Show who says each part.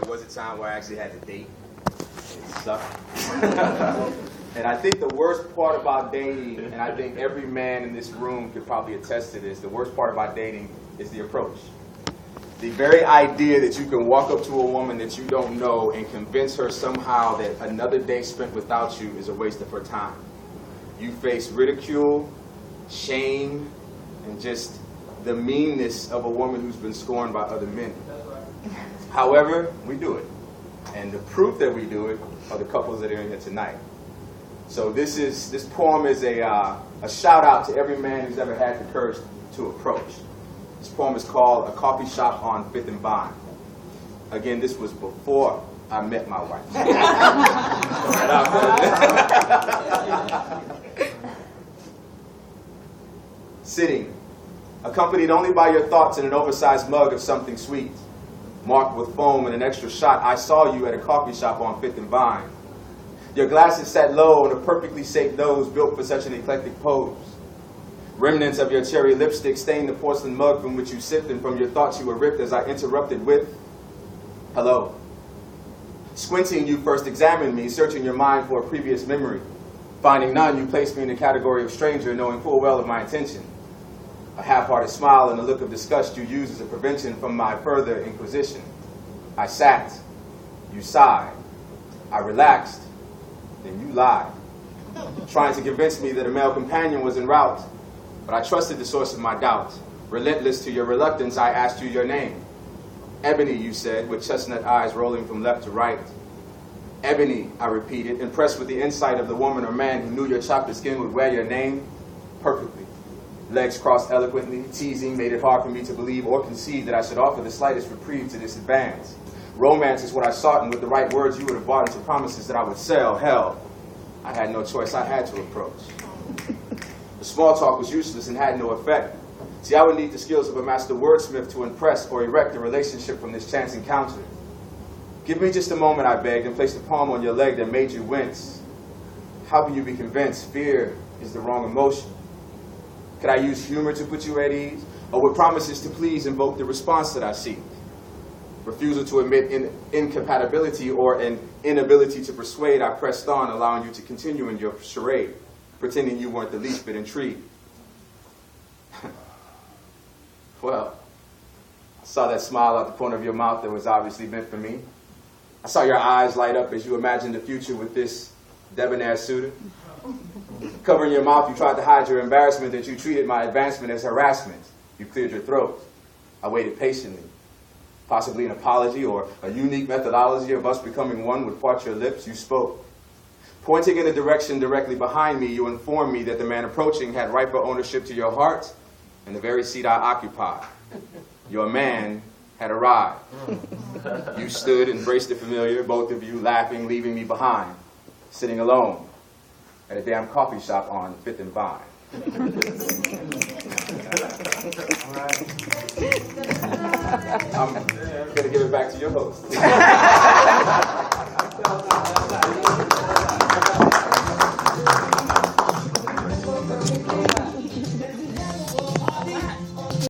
Speaker 1: there was a time where I actually had to date. It sucked. And I think the worst part about dating, and I think every man in this room could probably attest to this, the worst part about dating is the approach. The very idea that you can walk up to a woman that you don't know and convince her somehow that another day spent without you is a waste of her time. You face ridicule, shame, and just the meanness of a woman who's been scorned by other men. However, we do it. And the proof that we do it are the couples that are in here tonight. So this poem is a shout out to every man who's ever had the courage to approach. This poem is called A Coffee Shop on 5th and Vine. Again, this was before I met my wife. Sitting, accompanied only by your thoughts in an oversized mug of something sweet, marked with foam and an extra shot, I saw you at a coffee shop on 5th and Vine. Your glasses sat low and a perfectly shaped nose built for such an eclectic pose. Remnants of your cherry lipstick stained the porcelain mug from which you sipped, and from your thoughts you were ripped as I interrupted with, hello. Squinting, you first examined me, searching your mind for a previous memory. Finding none, you placed me in the category of stranger, knowing full well of my intention. A half-hearted smile and a look of disgust you used as a prevention from my further inquisition. I sat. You sighed. I relaxed. Then you lied, trying to convince me that a male companion was en route. But I trusted the source of my doubt. Relentless to your reluctance, I asked you your name. Ebony, you said, with chestnut eyes rolling from left to right. Ebony, I repeated, impressed with the insight of the woman or man who knew your chocolate skin would wear your name perfectly. Legs crossed eloquently, teasing made it hard for me to believe or conceive that I should offer the slightest reprieve to this advance. Romance is what I sought, and with the right words you would have bought into promises that I would sell. Hell, I had no choice. I had to approach. The small talk was useless and had no effect. See, I would need the skills of a master wordsmith to impress or erect a relationship from this chance encounter. Give me just a moment, I begged, and placed a palm on your leg that made you wince. How can you be convinced fear is the wrong emotion? Could I use humor to put you at ease? Or would promises to please invoke the response that I seek? Refusal to admit incompatibility or an inability to persuade, I pressed on, allowing you to continue in your charade, pretending you weren't the least bit intrigued. Well, I saw that smile out the corner of your mouth that was obviously meant for me. I saw your eyes light up as you imagined the future with this debonair suitor. Covering your mouth, you tried to hide your embarrassment that you treated my advancement as harassment. You cleared your throat. I waited patiently. Possibly an apology or a unique methodology of us becoming one would part your lips, you spoke. Pointing in a direction directly behind me, you informed me that the man approaching had riper ownership to your heart and the very seat I occupied. Your man had arrived. You stood, embraced the familiar, both of you laughing, leaving me behind, sitting alone at a damn coffee shop on 5th and Vine. I'm going to give it back to your host.